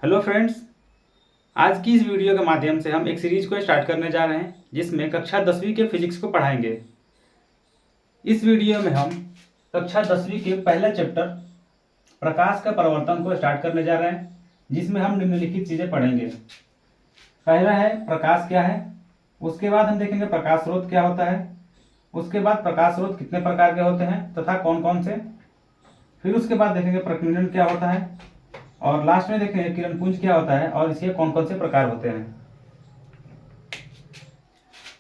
Hello friends, आज की इस वीडियो के माध्यम से हम एक सीरीज को स्टार्ट करने जा रहे हैं जिसमें कक्षा 10वीं के फिजिक्स को पढ़ाएंगे। इस वीडियो में हम कक्षा 10वीं के पहले चैप्टर प्रकाश का परावर्तन को स्टार्ट करने जा रहे हैं, जिसमें हम निम्नलिखित चीज़ें पढ़ेंगे। पहला है प्रकाश क्या है, उसके बाद हम देखेंगे प्रकाश स्रोत क्या होता है, उसके बाद प्रकाश स्रोत कितने प्रकार के होते हैं तथा कौन कौन से, फिर उसके बाद देखेंगे प्रकीर्णन क्या होता है और लास्ट में देखेंगे किरण पुंज क्या होता है और इसके कौन कौन से प्रकार होते हैं।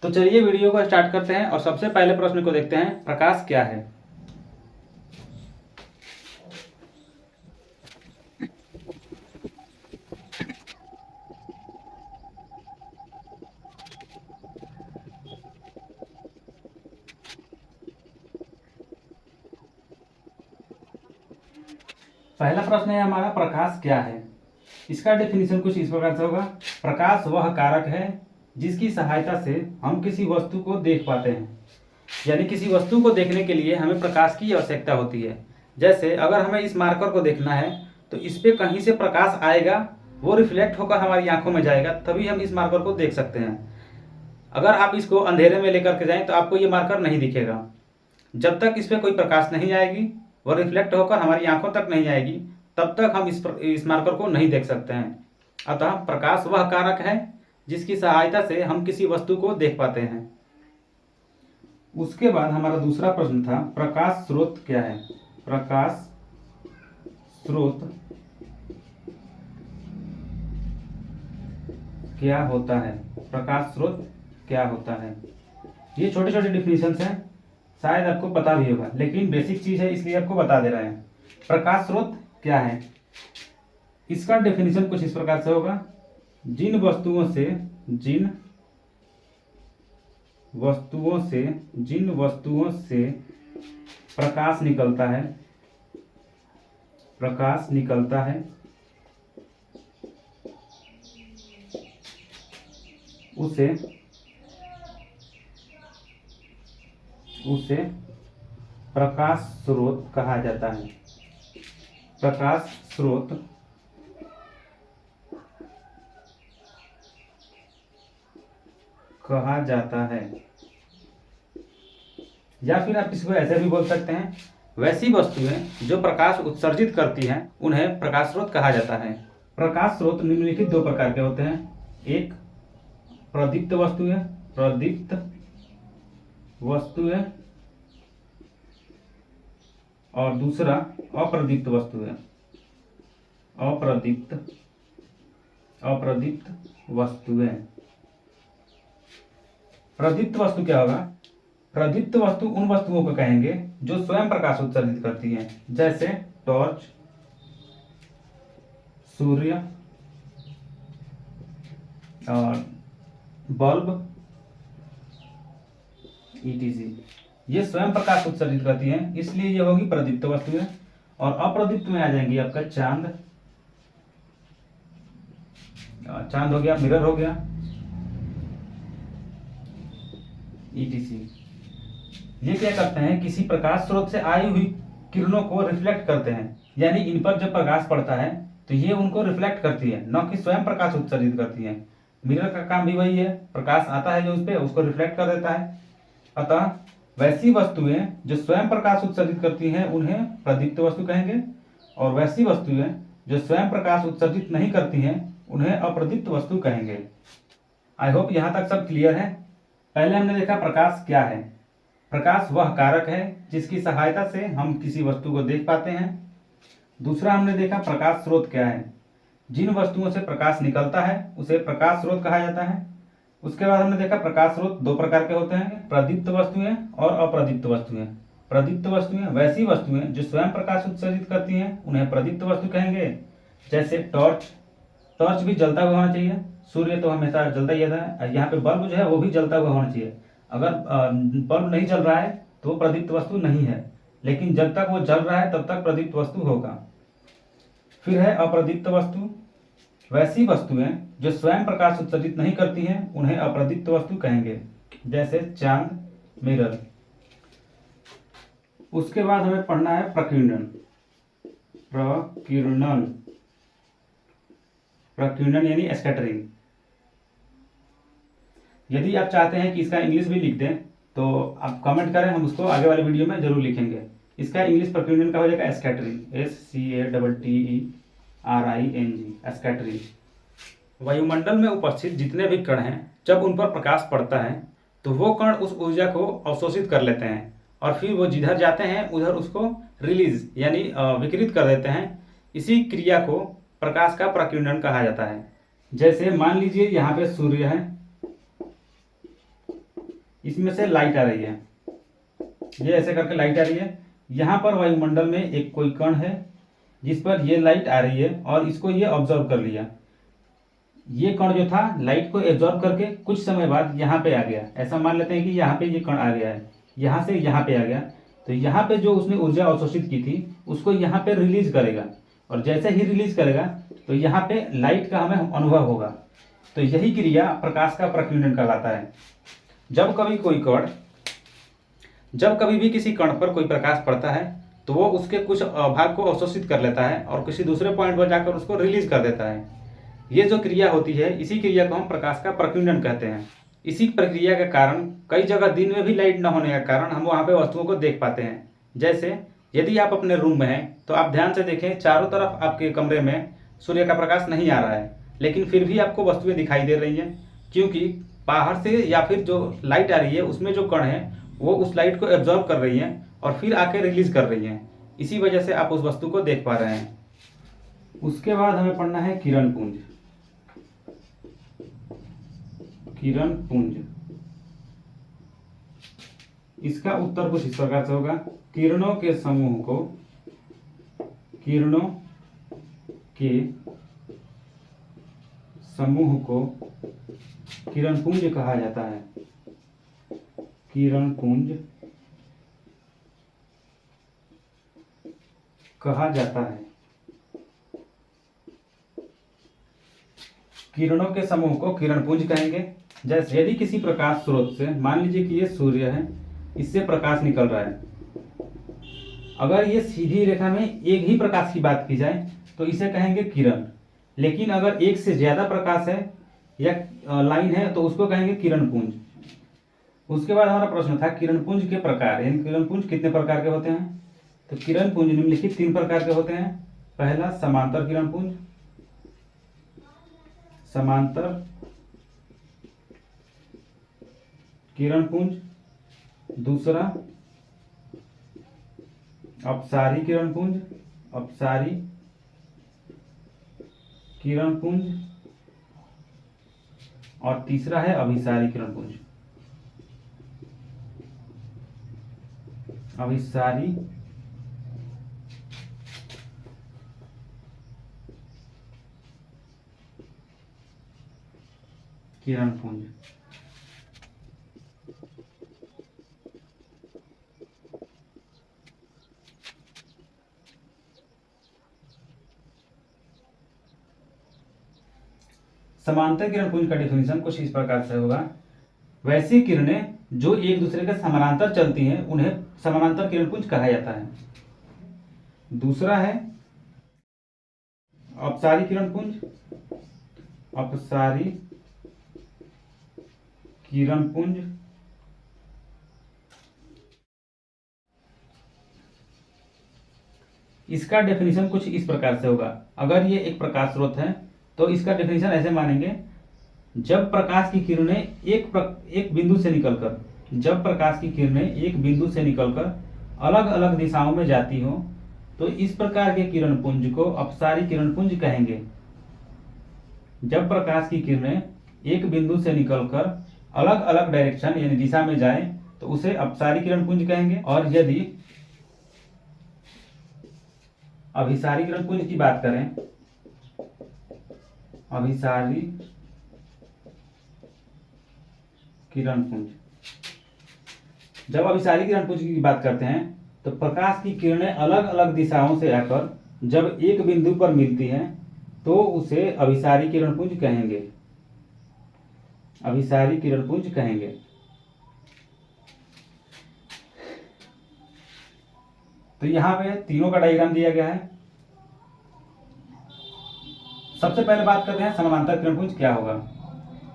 तो चलिए वीडियो को स्टार्ट करते हैं और सबसे पहले प्रश्न को देखते हैं, प्रकाश क्या है। पहला प्रश्न है हमारा, प्रकाश क्या है। इसका डेफिनेशन कुछ इस प्रकार से होगा, प्रकाश वह कारक है जिसकी सहायता से हम किसी वस्तु को देख पाते हैं। यानी किसी वस्तु को देखने के लिए हमें प्रकाश की आवश्यकता होती है। जैसे अगर हमें इस मार्कर को देखना है तो इस पर कहीं से प्रकाश आएगा, वो रिफ्लेक्ट होकर हमारी आंखों में जाएगा, तभी हम इस मार्कर को देख सकते हैं। अगर आप इसको अंधेरे में लेकर के जाएं तो आपको ये मार्कर नहीं दिखेगा। जब तक इस पर कोई प्रकाश नहीं आएगी, वह रिफ्लेक्ट होकर हमारी आंखों तक नहीं आएगी, तब तक हम इस मार्कर को नहीं देख सकते हैं। अतः प्रकाश वह कारक है जिसकी सहायता से हम किसी वस्तु को देख पाते हैं। उसके बाद हमारा दूसरा प्रश्न था, प्रकाश स्रोत क्या है। प्रकाश स्रोत क्या होता है। प्रकाश स्रोत क्या होता है। ये छोटे छोटे डिफिनेशंस हैं, शायद आपको पता भी होगा, लेकिन बेसिक चीज है इसलिए आपको बता दे रहे हैं। प्रकाश स्रोत क्या है, इसका डेफिनेशन कुछ इस प्रकार से होगा, जिन वस्तुओं से प्रकाश निकलता है उसे प्रकाश स्रोत कहा जाता है। प्रकाश स्रोत कहा जाता है। या फिर आप इसको ऐसे भी बोल सकते हैं, वैसी वस्तुएं जो प्रकाश उत्सर्जित करती हैं उन्हें प्रकाश स्रोत कहा जाता है। प्रकाश स्रोत निम्नलिखित दो प्रकार के होते हैं, एक प्रदीप्त वस्तुएं और दूसरा अप्रदीप्त वस्तुएं। प्रदीप्त वस्तु क्या होगा। प्रदीप्त वस्तु उन वस्तुओं को कहेंगे जो स्वयं प्रकाश उत्सर्जित करती हैं, जैसे टॉर्च, सूर्य और बल्ब etc। ये स्वयं प्रकाश उत्सर्जित करती हैं, इसलिए ये होगी प्रदीप्त वस्तुएं। और अप्रदीप्त में आ जाएंगी आपका चांद हो गया, मिरर हो गया etc। ये क्या करते हैं, किसी प्रकाश स्रोत से आई हुई किरणों को रिफ्लेक्ट करते हैं, यानी इन पर जब प्रकाश पड़ता है तो ये उनको रिफ्लेक्ट करती है, न कि स्वयं प्रकाश उत्सर्जित करती है। मिरर का काम भी वही है, प्रकाश आता है जो उस पर उसको रिफ्लेक्ट कर देता है। अतः वैसी वस्तुएं जो स्वयं प्रकाश उत्सर्जित करती हैं उन्हें प्रदीप्त वस्तु कहेंगे, और वैसी वस्तुएं जो स्वयं प्रकाश उत्सर्जित नहीं करती हैं उन्हें अप्रदीप्त वस्तु कहेंगे। आई होप यहाँ तक सब क्लियर है। पहले हमने देखा प्रकाश क्या है। प्रकाश वह कारक है जिसकी सहायता से हम किसी वस्तु को देख पाते हैं। दूसरा हमने देखा प्रकाश स्रोत क्या है, जिन वस्तुओं से प्रकाश निकलता है उसे प्रकाश स्रोत कहा जाता है। उसके बाद हमने देखा प्रकाश स्रोत दो प्रकार के होते हैं, प्रदीप्त वस्तुएं और अप्रदीप्त वस्तुएं। प्रदीप्त वस्तुएं वैसी वस्तुएं जो स्वयं प्रकाश उत्सर्जित करती हैं, उन्हें प्रदीप्त वस्तु कहेंगे। जैसे टॉर्च भी जलता हुआ होना चाहिए, सूर्य तो हमेशा जलता ही रहता है, यहाँ पे बल्ब जो है वो भी जलता हुआ होना चाहिए। अगर बल्ब नहीं जल रहा है तो वो प्रदीप्त वस्तु नहीं है, लेकिन जब तक वो जल रहा है तब तक प्रदीप्त वस्तु होगा। फिर है अप्रदीप्त वस्तु, वैसी वस्तुएं जो स्वयं प्रकाश उत्सर्जित नहीं करती हैं उन्हें अप्रदीप्त वस्तु कहेंगे, जैसे चांद, मिरर। उसके बाद हमें पढ़ना है प्रकीर्णन। प्रकीर्णन यानी स्कैटरिंग। यदि आप चाहते हैं कि इसका इंग्लिश भी लिख दें तो आप कमेंट करें, हम उसको आगे वाले वीडियो में जरूर लिखेंगे। इसका इंग्लिश प्रकीर्णन का हो जाएगा स्कैटरिंग, SCATTERING, स्कैटरिंग। वायुमंडल में उपस्थित जितने भी कण हैं, जब उन पर प्रकाश पड़ता है तो वो कण उस ऊर्जा को अवशोषित कर लेते हैं और फिर वो जिधर जाते हैं उधर उसको रिलीज यानी विकिरित कर देते हैं। इसी क्रिया को प्रकाश का प्रकीर्णन कहा जाता है। जैसे मान लीजिए यहाँ पे सूर्य है, इसमें से लाइट आ रही है, ये ऐसे करके लाइट आ रही है। यहाँ पर वायुमंडल में एक कोई कण है जिस पर ये लाइट आ रही है और इसको ये ऑब्जर्व कर लिया। ये कण जो था लाइट को एब्जॉर्ब करके कुछ समय बाद यहाँ पे आ गया। ऐसा मान लेते हैं कि यहाँ पे ये कण आ गया है, यहाँ से यहाँ पे आ गया। तो यहाँ पे जो उसने ऊर्जा अवशोषित की थी उसको यहाँ पे रिलीज करेगा और जैसे ही रिलीज करेगा तो यहाँ पे लाइट का हमें अनुभव होगा। तो यही क्रिया प्रकाश का प्रकीर्णन कहलाता है। जब कभी भी किसी कण पर कोई प्रकाश पड़ता है तो वो उसके कुछ भाग को अवशोषित कर लेता है और किसी दूसरे पॉइंट पर जाकर उसको रिलीज कर देता है। ये जो क्रिया होती है, इसी क्रिया को हम प्रकाश का प्रकीर्णन कहते हैं। इसी प्रक्रिया के कारण कई जगह दिन में भी लाइट न होने के कारण हम वहाँ पे वस्तुओं को देख पाते हैं। जैसे यदि आप अपने रूम में हैं तो आप ध्यान से देखें, चारों तरफ आपके कमरे में सूर्य का प्रकाश नहीं आ रहा है, लेकिन फिर भी आपको वस्तुएं दिखाई दे रही हैं, क्योंकि बाहर से या फिर जो लाइट आ रही है उसमें जो कण है वो उस लाइट को एब्जॉर्ब कर रही हैं और फिर आके रिलीज कर रही हैं। इसी वजह से आप उस वस्तु को देख पा रहे हैं। उसके बाद हमें पढ़ना है किरण पुंज। किरण पुंज, इसका उत्तर कुछ इस प्रकार से होगा। किरणों के समूह को किरण पुंज कहा जाता है। किरण पुंज कहा जाता है। किरणों के समूह को किरण पुंज कहेंगे। जैसे यदि किसी प्रकाश स्रोत से, मान लीजिए कि ये सूर्य है, इससे प्रकाश निकल रहा है। अगर ये सीधी रेखा में एक ही प्रकाश की बात की जाए तो इसे कहेंगे किरण, लेकिन अगर एक से ज्यादा प्रकाश है या लाइन है तो उसको कहेंगे किरण पुंज। उसके बाद हमारा प्रश्न था किरण पुंज के प्रकार, यानी किरण पुंज कितने प्रकार के होते हैं। तो किरण पुंज निम्नलिखित 3 प्रकार के होते हैं। पहला समांतर किरण पुंज, समांतर किरण पुंज। दूसरा अपसारी किरण पुंज, अपसारी किरण पुंज। और तीसरा है अभिसारी किरण पुंज, अभिसारी किरण पुंज। समांतर किरण पुंज का डेफिनेशन कुछ इस प्रकार से होगा। वैसी किरणें जो एक दूसरे के समानांतर चलती हैं उन्हें समानांतर किरण पुंज कहा जाता है। दूसरा है अपसारी किरण पुंज, अपसारी किरण पुंज। इसका डेफिनेशन कुछ इस प्रकार से होगा। अगर ये एक प्रकाश स्रोत है तो इसका डेफिनेशन ऐसे मानेंगे, जब प्रकाश की किरणें एक बिंदु से निकलकर, जब प्रकाश की किरणें एक बिंदु से निकलकर अलग अलग दिशाओं में जाती हो तो इस प्रकार के किरण पुंज को अपसारी किरण पुंज कहेंगे। जब प्रकाश की किरणें एक बिंदु से निकलकर अलग अलग डायरेक्शन यानी दिशा में जाए तो उसे अपसारी किरण पुंज कहेंगे। और यदि अभिसारी किरण पुंज की बात करें, अभिसारी किरण पुंज, जब अभिसारी किरण पुंज की बात करते हैं तो प्रकाश की किरणें अलग अलग दिशाओं से आकर जब एक बिंदु पर मिलती हैं तो उसे अभिसारी किरण पुंज कहेंगे, अभिसारी किरण पुंज कहेंगे। तो यहां पे तीनों का डायग्राम दिया गया है। सबसे पहले बात करते हैं समानांतर किरणपुंज क्या होगा।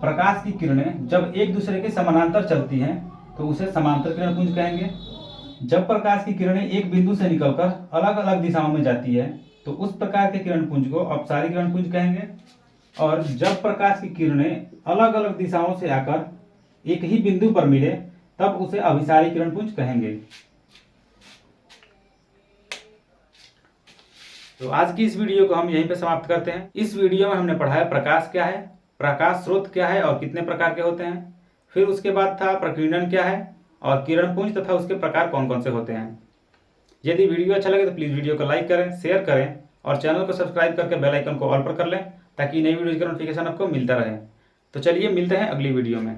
प्रकाश की किरणें जब एक दूसरे के समानांतर चलती हैं तो उसे समांतर किरणपुंज कहेंगे। जब प्रकाश की किरणें एक बिंदु से निकलकर अलग अलग दिशाओं में जाती है तो उस प्रकार के किरणपुंज को अपसारी किरणपुंज कहेंगे। और जब प्रकाश की किरणें अलग अलग दिशाओं से आकर एक ही बिंदु पर मिले तब उसे अभिसारी किरणपुंज कहेंगे। तो आज की इस वीडियो को हम यहीं पे समाप्त करते हैं। इस वीडियो में हमने पढ़ा है प्रकाश क्या है, प्रकाश स्रोत क्या है और कितने प्रकार के होते हैं। फिर उसके बाद था प्रकीर्णन क्या है और किरणपुंज तथा उसके प्रकार कौन कौन से होते हैं। यदि वीडियो अच्छा लगे तो प्लीज़ वीडियो को लाइक करें, शेयर करें और चैनल को सब्सक्राइब करके बेल आइकन को ऑल पर कर लें ताकि नई वीडियो का नोटिफिकेशन आपको मिलता रहे। तो चलिए मिलते हैं अगली वीडियो में।